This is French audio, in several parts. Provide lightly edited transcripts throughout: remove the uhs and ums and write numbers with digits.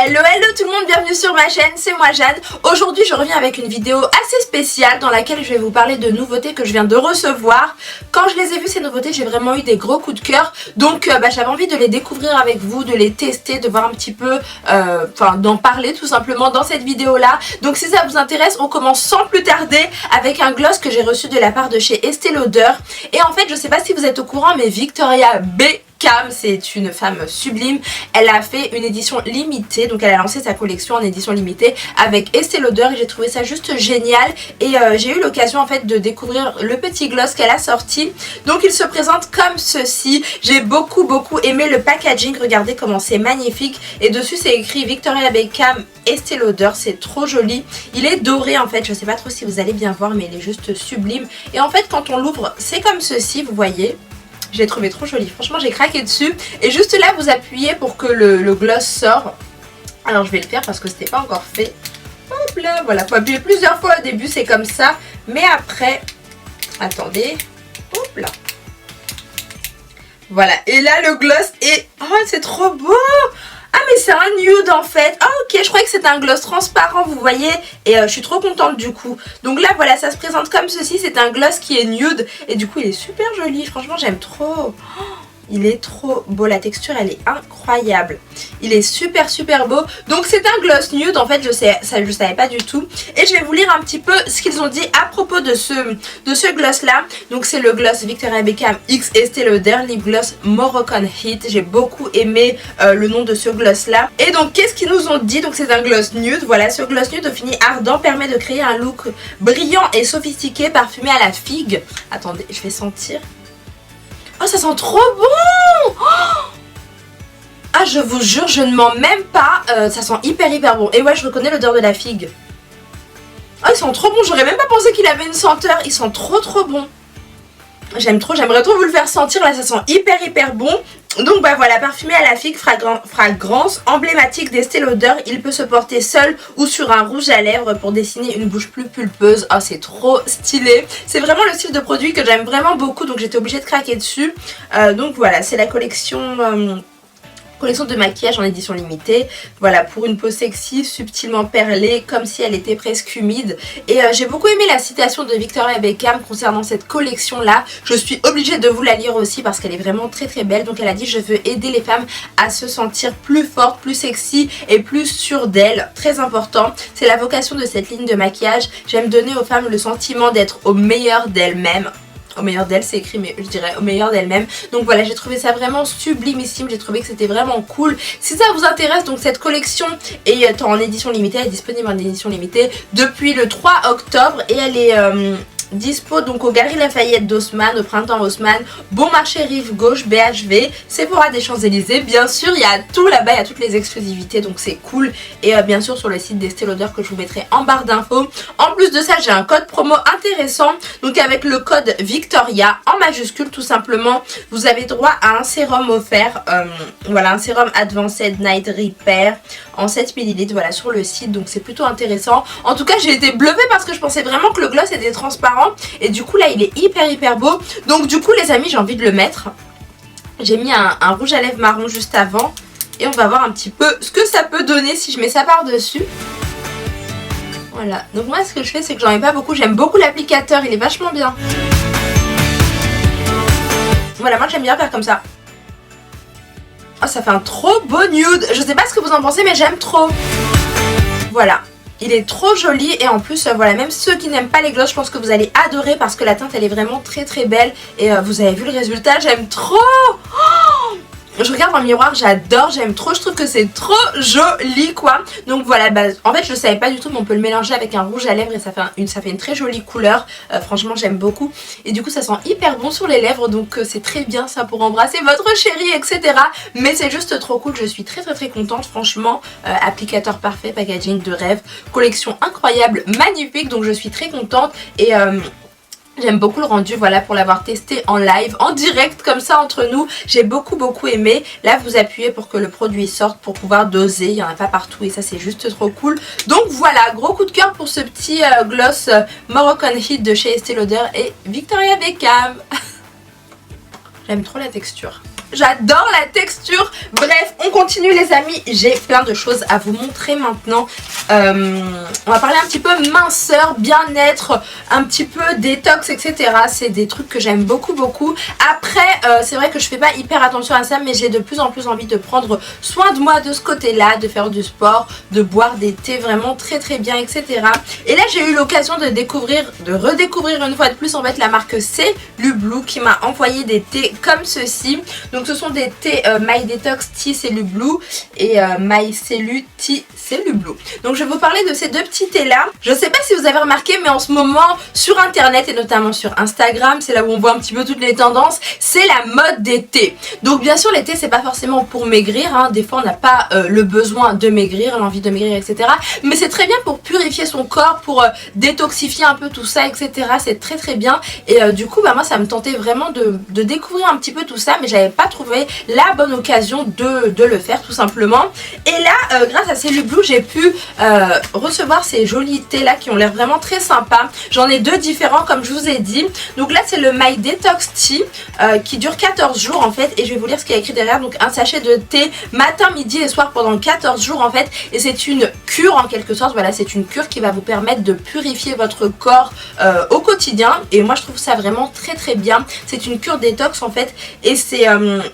Hello tout le monde, bienvenue sur ma chaîne, c'est moi Jeanne. Aujourd'hui je reviens avec une vidéo assez spéciale dans laquelle je vais vous parler de nouveautés que je viens de recevoir. Quand je les ai vues ces nouveautés, j'ai vraiment eu des gros coups de cœur. Donc j'avais envie de les découvrir avec vous, de les tester, de voir un petit peu, d'en parler tout simplement dans cette vidéo là. Donc si ça vous intéresse, on commence sans plus tarder avec un gloss que j'ai reçu de la part de chez Estée Lauder. Et en fait je sais pas si vous êtes au courant, mais Victoria Beckham, c'est une femme sublime. Elle a fait une édition limitée, donc elle a lancé sa collection en édition limitée avec Estée Lauder et j'ai trouvé ça juste génial. Et j'ai eu l'occasion en fait de découvrir le petit gloss qu'elle a sorti. Donc il se présente comme ceci. J'ai beaucoup aimé le packaging, regardez comment c'est magnifique. Et dessus c'est écrit Victoria Beckham Estée Lauder, c'est trop joli. Il est doré en fait, je sais pas trop si vous allez bien voir, mais il est juste sublime. Et en fait quand on l'ouvre, c'est comme ceci, vous voyez. Je l'ai trouvé trop joli, franchement j'ai craqué dessus. Et juste là vous appuyez pour que le gloss sort. Alors je vais le faire parce que c'était pas encore fait. Hop là, voilà, faut appuyer plusieurs fois au début, c'est comme ça. Mais après, attendez, hop là. Voilà, et là le gloss est... Oh c'est trop beau. Ah mais c'est un nude en fait. Ah ok, je croyais que c'était un gloss transparent, vous voyez. Et je suis trop contente du coup. Donc là voilà, ça se présente comme ceci. C'est un gloss qui est nude. Et du coup il est super joli, franchement j'aime trop. Oh, il est trop beau, la texture elle est incroyable. Il est super beau. Donc c'est un gloss nude en fait, je savais pas du tout. Et je vais vous lire un petit peu ce qu'ils ont dit à propos de ce gloss là. Donc c'est le gloss Victoria Beckham X Estée Lauder Lip Gloss Moroccan Heat. J'ai beaucoup aimé le nom de ce gloss là. Et donc qu'est-ce qu'ils nous ont dit? Donc c'est un gloss nude. Voilà, ce gloss nude au fini ardent permet de créer un look brillant et sophistiqué parfumé à la figue. Attendez, je vais sentir. Oh ça sent trop bon. Oh, ah je vous jure, je ne mens même pas, ça sent hyper bon. Et ouais, je reconnais l'odeur de la figue. Oh ils sont trop bons, j'aurais même pas pensé qu'il avait une senteur. Ils sont trop bons. J'aime trop, j'aimerais trop vous le faire sentir. Là ça sent hyper bon. Donc bah voilà, parfumé à la figue, fragrance emblématique d'Estée Lauder. Il peut se porter seul ou sur un rouge à lèvres pour dessiner une bouche plus pulpeuse. Oh c'est trop stylé. C'est vraiment le style de produit que j'aime vraiment beaucoup, donc j'étais obligée de craquer dessus. Donc voilà, c'est la collection de maquillage en édition limitée. Voilà, pour une peau sexy, subtilement perlée, comme si elle était presque humide. Et j'ai beaucoup aimé la citation de Victoria Beckham concernant cette collection là. Je suis obligée de vous la lire aussi parce qu'elle est vraiment très belle. Donc elle a dit: je veux aider les femmes à se sentir plus fortes, plus sexy et plus sûres d'elles. Très important, c'est la vocation de cette ligne de maquillage. J'aime donner aux femmes le sentiment d'être au meilleur d'elles-mêmes. Au meilleur d'elle, c'est écrit, mais je dirais au meilleur d'elle-même. Donc voilà, j'ai trouvé ça vraiment sublimissime. J'ai trouvé que c'était vraiment cool. Si ça vous intéresse, donc cette collection est en édition limitée. Elle est disponible en édition limitée depuis le 3 octobre. Et elle est dispo donc aux Galeries Lafayette d'Haussmann, au Printemps Haussmann, Bon Marché Rive Gauche, BHV, Sephora des Champs-Élysées. Bien sûr, il y a tout là-bas, il y a toutes les exclusivités, donc c'est cool. Et bien sûr sur le site d'Estée Lauder que je vous mettrai en barre d'infos. En plus de ça, j'ai un code promo intéressant. Donc avec le code Victoria en majuscule tout simplement, vous avez droit à un sérum offert. Voilà, un sérum Advanced Night Repair en 7 ml, voilà, sur le site. Donc c'est plutôt intéressant. En tout cas, j'ai été bluffée parce que je pensais vraiment que le gloss était transparent. Et du coup là il est hyper beau. Donc du coup les amis, j'ai envie de le mettre. J'ai mis un rouge à lèvres marron juste avant. Et on va voir un petit peu ce que ça peut donner si je mets ça par dessus. Voilà, donc moi ce que je fais c'est que j'en ai pas beaucoup. J'aime beaucoup l'applicateur, il est vachement bien. Voilà, moi j'aime bien faire comme ça. Oh ça fait un trop beau nude. Je sais pas ce que vous en pensez mais j'aime trop. Voilà. Il est trop joli et en plus voilà, même ceux qui n'aiment pas les gloss, je pense que vous allez adorer parce que la teinte elle est vraiment très belle. Et vous avez vu le résultat, j'aime trop. Oh, je regarde dans le miroir, j'adore, j'aime trop, je trouve que c'est trop joli quoi. Donc voilà, en fait je le savais pas du tout mais on peut le mélanger avec un rouge à lèvres et ça fait une très jolie couleur. Franchement j'aime beaucoup. Et du coup ça sent hyper bon sur les lèvres, donc c'est très bien ça pour embrasser votre chérie etc. Mais c'est juste trop cool, je suis très contente franchement. Applicateur parfait, packaging de rêve, collection incroyable, magnifique, donc je suis très contente. Et j'aime beaucoup le rendu, voilà, pour l'avoir testé en live, en direct, comme ça entre nous. J'ai beaucoup aimé. Là, vous appuyez pour que le produit sorte pour pouvoir doser. Il n'y en a pas partout et ça, c'est juste trop cool. Donc voilà, gros coup de cœur pour ce petit gloss Moroccan Heat de chez Estée Lauder et Victoria Beckham. J'aime trop la texture. j'adore la texture. Bref, on continue les amis, j'ai plein de choses à vous montrer maintenant. On va parler un petit peu minceur, bien-être, un petit peu détox, etc. C'est des trucs que j'aime beaucoup. Après, c'est vrai que je fais pas hyper attention à ça, mais j'ai de plus en plus envie de prendre soin de moi de ce côté-là, de faire du sport, de boire des thés vraiment très bien, etc. Et là, j'ai eu l'occasion de redécouvrir une fois de plus en fait la marque Cellublue qui m'a envoyé des thés comme ceci. Donc ce sont des thés My Detox Tea Cellublue et My Cellu Tea Cellublue. Donc je vais vous parler de ces deux petits thés là. Je sais pas si vous avez remarqué, mais en ce moment sur internet et notamment sur Instagram, c'est là où on voit un petit peu toutes les tendances, c'est la mode des thés. Donc bien sûr les thés c'est pas forcément pour maigrir, hein. Des fois on n'a pas le besoin de maigrir, l'envie de maigrir, etc. Mais c'est très bien pour purifier son corps, pour détoxifier un peu tout ça, etc. C'est très bien. Et du coup moi ça me tentait vraiment de découvrir un petit peu tout ça, mais j'avais pas trouvé la bonne occasion de le faire tout simplement. Et là grâce à Cellublue j'ai pu recevoir ces jolis thés là qui ont l'air vraiment très sympas. J'en ai deux différents comme je vous ai dit. Donc là c'est le My Detox Tea qui dure 14 jours en fait, et je vais vous lire ce qu'il y a écrit derrière. Donc un sachet de thé matin, midi et soir pendant 14 jours en fait, et c'est une cure en quelque sorte. Voilà, c'est une cure qui va vous permettre de purifier votre corps au quotidien, et moi je trouve ça vraiment très bien. C'est une cure détox en fait, et c'est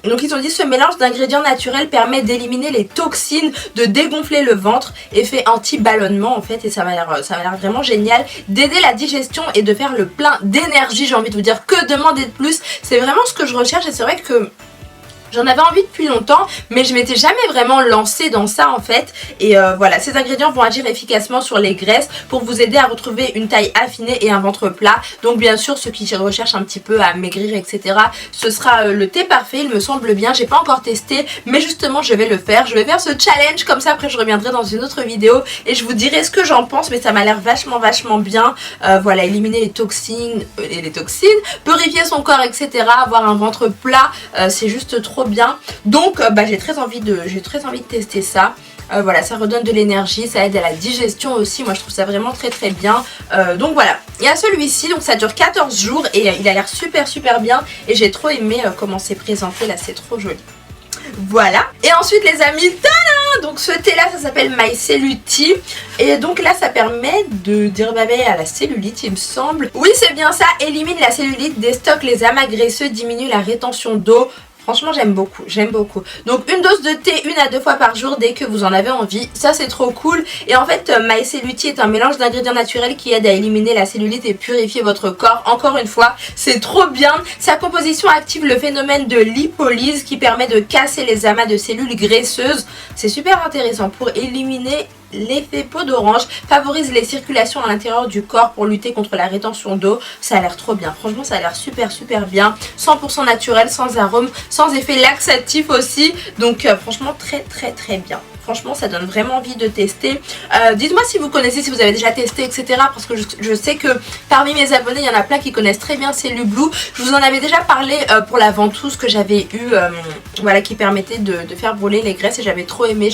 donc ils ont dit ce mélange d'ingrédients naturels permet d'éliminer les toxines, de dégonfler le ventre, effet anti-ballonnement en fait, et ça m'a l'air vraiment génial, d'aider la digestion et de faire le plein d'énergie. J'ai envie de vous dire, que demander de plus? C'est vraiment ce que je recherche, et c'est vrai que j'en avais envie depuis longtemps, mais je m'étais jamais vraiment lancée dans ça en fait. Et voilà, ces ingrédients vont agir efficacement sur les graisses pour vous aider à retrouver une taille affinée et un ventre plat. Donc bien sûr, ceux qui recherchent un petit peu à maigrir, etc., ce sera le thé parfait, il me semble bien. J'ai pas encore testé, mais justement je vais le faire. Je vais faire ce challenge, comme ça après je reviendrai dans une autre vidéo et je vous dirai ce que j'en pense, mais ça m'a l'air vachement bien. Voilà, éliminer les toxines, purifier son corps, etc., avoir un ventre plat, c'est juste trop bien. Donc j'ai très envie de tester ça. Voilà, ça redonne de l'énergie, ça aide à la digestion aussi. Moi je trouve ça vraiment très bien. Donc voilà, il y a celui-ci, donc ça dure 14 jours et il a l'air super bien, et j'ai trop aimé comment c'est présenté là, c'est trop joli. Voilà, et ensuite les amis, tada, donc ce thé là ça s'appelle My Cellu Tea, et donc là ça permet de dire bye bye à la cellulite il me semble. Oui c'est bien ça, élimine la cellulite, déstocke les amas graisseux, diminue la rétention d'eau. Franchement j'aime beaucoup. Donc une dose de thé 1 à 2 fois par jour dès que vous en avez envie. Ça c'est trop cool. Et en fait My Cellu Tea est un mélange d'ingrédients naturels qui aide à éliminer la cellulite et purifier votre corps. Encore une fois, c'est trop bien. Sa composition active le phénomène de lipolyse qui permet de casser les amas de cellules graisseuses. C'est super intéressant pour éliminer l'effet peau d'orange, favorise les circulations à l'intérieur du corps pour lutter contre la rétention d'eau. Ça a l'air trop bien, franchement ça a l'air super bien, 100% naturel, sans arôme, sans effet laxatif aussi, donc franchement très bien. Franchement ça donne vraiment envie de tester. Dites-moi si vous connaissez, si vous avez déjà testé, etc. Parce que je sais que parmi mes abonnés il y en a plein qui connaissent très bien Cellublue. Je vous en avais déjà parlé pour la ventouse que j'avais eu, voilà, qui permettait de faire brûler les graisses, et j'avais trop aimé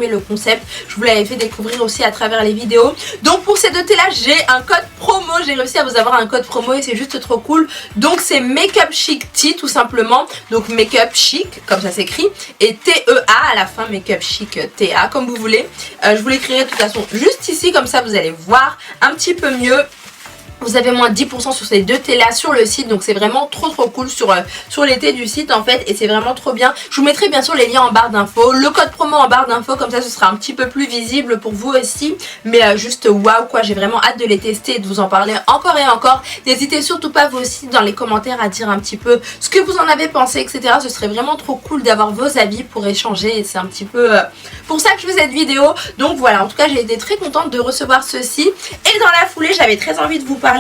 le concept. Je vous l'avais fait découvrir aussi à travers les vidéos. Donc pour ces deux thés là j'ai un code promo, j'ai réussi à vous avoir un code promo et c'est juste trop cool. Donc c'est Makeup Chic Tea tout simplement, donc Makeup Chic comme ça s'écrit, et T-E-A à la fin, Makeup Chic TA comme vous voulez. Je vous l'écrirai de toute façon juste ici, comme ça vous allez voir un petit peu mieux. Vous avez moins 10% sur ces deux thés là sur le site, donc c'est vraiment trop cool sur les thés du site en fait, et c'est vraiment trop bien. Je vous mettrai bien sûr les liens en barre d'infos, le code promo en barre d'infos, comme ça ce sera un petit peu plus visible pour vous aussi. Mais juste waouh quoi, j'ai vraiment hâte de les tester et de vous en parler encore et encore. N'hésitez surtout pas vous aussi dans les commentaires à dire un petit peu ce que vous en avez pensé, etc. Ce serait vraiment trop cool d'avoir vos avis pour échanger, et c'est un petit peu pour ça que je fais cette vidéo. Donc voilà, en tout cas j'ai été très contente de recevoir ceci, et dans la foulée j'avais très envie de vous parler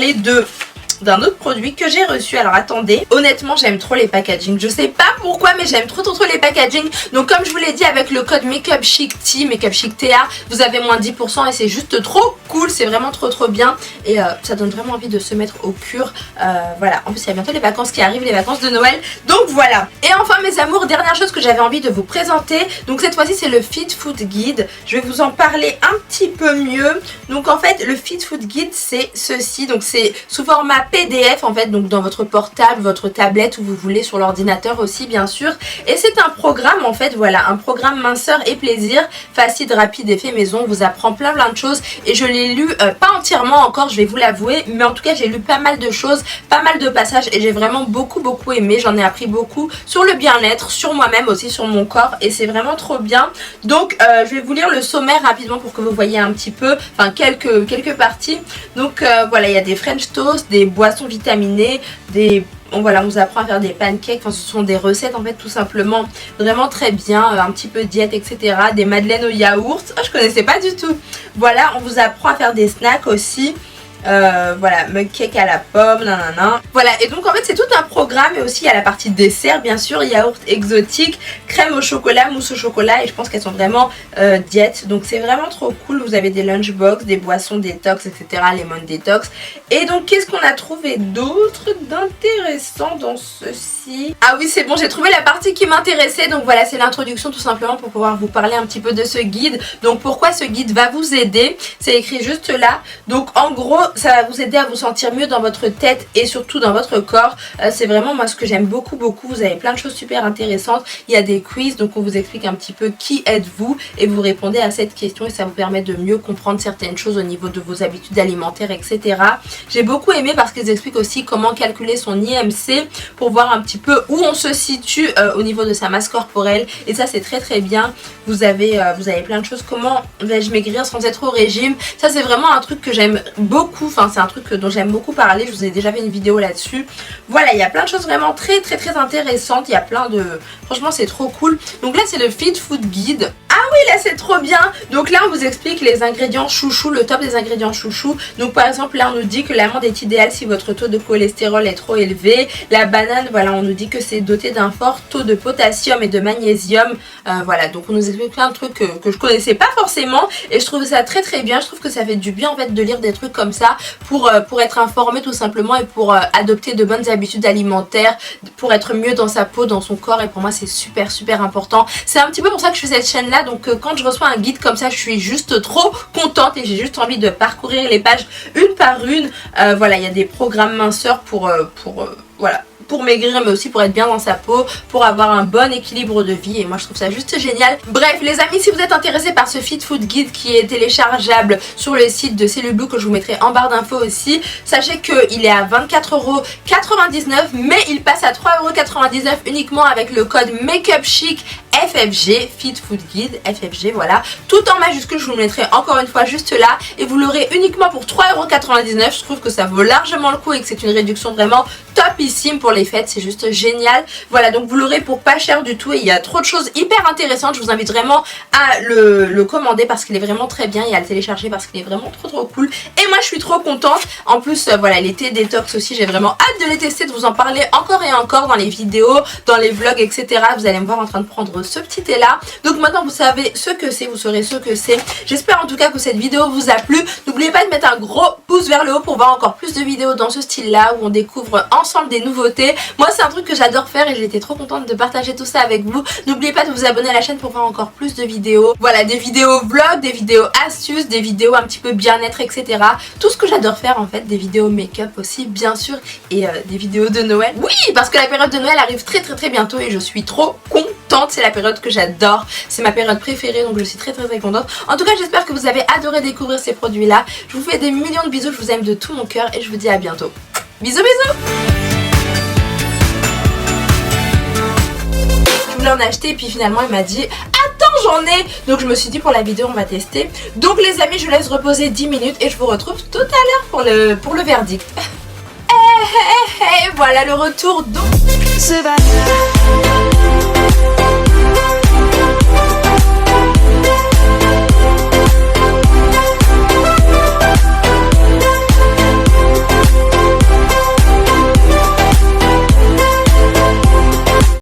d'un autre produit que j'ai reçu. Alors attendez, honnêtement j'aime trop les packaging, je sais pas pourquoi mais j'aime trop les packaging. Donc comme je vous l'ai dit, avec le code Makeup Chic Tea, Makeup Chic TA, vous avez moins 10% et c'est juste trop cool, c'est vraiment trop bien, et ça donne vraiment envie de se mettre au cure. Voilà, en plus il y a bientôt les vacances qui arrivent, les vacances de Noël, donc voilà. Et enfin mes amours, dernière chose que j'avais envie de vous présenter, donc cette fois-ci c'est le Fit Food Guide. Je vais vous en parler un petit peu mieux. Donc en fait le Fit Food Guide c'est ceci, donc c'est sous format PDF en fait, donc dans votre portable, votre tablette où vous voulez, sur l'ordinateur aussi bien sûr. Et c'est un programme en fait, voilà, un programme minceur et plaisir, facile, rapide, effet maison, on vous apprend plein de choses. Et je l'ai lu, pas entièrement encore, je vais vous l'avouer, mais en tout cas j'ai lu pas mal de choses, pas mal de passages et j'ai vraiment beaucoup aimé. J'en ai appris beaucoup sur le bien-être, sur moi-même aussi, sur mon corps, et c'est vraiment trop bien. Donc je vais vous lire le sommaire rapidement pour que vous voyez un petit peu, enfin quelques parties. Donc voilà, il y a des French toast, des boissons vitaminées, voilà, on vous apprend à faire des pancakes, enfin ce sont des recettes en fait tout simplement, vraiment très bien, un petit peu diète etc, des madeleines au yaourt, je connaissais pas du tout. Voilà, on vous apprend à faire des snacks aussi. Voilà, mug cake à la pomme, nanana. Voilà, et donc en fait c'est tout un programme. Et aussi il y a la partie dessert bien sûr, yaourt exotique, crème au chocolat, mousse au chocolat, et je pense qu'elles sont vraiment diète, donc c'est vraiment trop cool. Vous avez des lunchbox, des boissons détox etc, lemon détox. Et donc qu'est-ce qu'on a trouvé d'autre d'intéressant dans ceci? Ah oui, c'est bon, j'ai trouvé la partie qui m'intéressait. Donc voilà, c'est l'introduction tout simplement pour pouvoir vous parler un petit peu de ce guide. Donc pourquoi ce guide va vous aider, c'est écrit juste là. Donc en gros ça va vous aider à vous sentir mieux dans votre tête et surtout dans votre corps. C'est vraiment moi ce que j'aime beaucoup. Vous avez plein de choses super intéressantes. Il y a des quiz, donc on vous explique un petit peu qui êtes-vous et vous répondez à cette question, et ça vous permet de mieux comprendre certaines choses au niveau de vos habitudes alimentaires etc. J'ai beaucoup aimé parce qu'ils expliquent aussi comment calculer son IMC pour voir un petit peu où on se situe au niveau de sa masse corporelle, et ça c'est très bien. Vous avez plein de choses. Comment vais-je maigrir sans être au régime? Ça c'est vraiment un truc que j'aime beaucoup. Enfin c'est un truc dont j'aime beaucoup parler, je vous ai déjà fait une vidéo là-dessus. Voilà, il y a plein de choses vraiment très intéressantes. Il y a plein de... Franchement c'est trop cool. Donc là c'est le Fit Food Guide. Ah oui, là c'est trop bien. Donc là on vous explique les ingrédients chouchou, le top des ingrédients chouchou. Donc par exemple là on nous dit que l'amande est idéale si votre taux de cholestérol est trop élevé. La banane, voilà, on nous dit que c'est doté d'un fort taux de potassium et de magnésium. Voilà, donc on nous explique plein de trucs que je connaissais pas forcément, et je trouve ça très bien. Je trouve que ça fait du bien en fait de lire des trucs comme ça pour être informé tout simplement, et pour adopter de bonnes habitudes alimentaires, pour être mieux dans sa peau, dans son corps. Et pour moi c'est super important. C'est un petit peu pour ça que je fais cette chaîne là. Donc quand je reçois un guide comme ça, je suis juste trop contente et j'ai juste envie de parcourir les pages une par une. Voilà, il y a des programmes minceurs voilà, pour maigrir, mais aussi pour être bien dans sa peau, pour avoir un bon équilibre de vie, et moi je trouve ça juste génial. Bref les amis, si vous êtes intéressés par ce Fit Food Guide qui est téléchargeable sur le site de Cellublue, que je vous mettrai en barre d'infos aussi, sachez qu'il est à 24,99 €, mais il passe à 3,99 € uniquement avec le code Makeup Chic FFG, Fit Food Guide FFG, voilà, tout en majuscule. Je vous le mettrai encore une fois juste là, et vous l'aurez uniquement pour 3,99 €. Je trouve que ça vaut largement le coup et que c'est une réduction vraiment topissime pour les fêtes, c'est juste génial. Voilà, donc vous l'aurez pour pas cher du tout, et il y a trop de choses hyper intéressantes. Je vous invite vraiment à le commander parce qu'il est vraiment très bien, et à le télécharger parce qu'il est vraiment trop cool. Et moi je suis trop contente. En plus voilà, les thés détox aussi, j'ai vraiment hâte de les tester, de vous en parler encore et encore dans les vidéos, dans les vlogs etc. Vous allez me voir en train de prendre ce petit thé là. Donc maintenant vous savez ce que c'est, vous saurez ce que c'est. J'espère en tout cas que cette vidéo vous a plu. N'oubliez pas de mettre un gros pouce vers le haut pour voir encore plus de vidéos dans ce style là, où on découvre ensemble des nouveautés. Moi c'est un truc que j'adore faire, et j'ai été trop contente de partager tout ça avec vous. N'oubliez pas de vous abonner à la chaîne pour voir encore plus de vidéos. Voilà, des vidéos vlogs, des vidéos astuces, des vidéos un petit peu bien-être etc. Tout ce que j'adore faire en fait, des vidéos make-up aussi bien sûr, et des vidéos de Noël. Oui, parce que la période de Noël arrive très bientôt, et je suis trop contente. C'est la période que j'adore, c'est ma période préférée, donc je suis très contente. En tout cas j'espère que vous avez adoré découvrir ces produits là. Je vous fais des millions de bisous, je vous aime de tout mon cœur, et je vous dis à bientôt. Bisous. Je voulais en acheter, et puis finalement il m'a dit attends j'en ai. Donc je me suis dit pour la vidéo on va tester. Donc les amis, je laisse reposer 10 minutes et je vous retrouve tout à l'heure pour le verdict. Voilà le retour donc.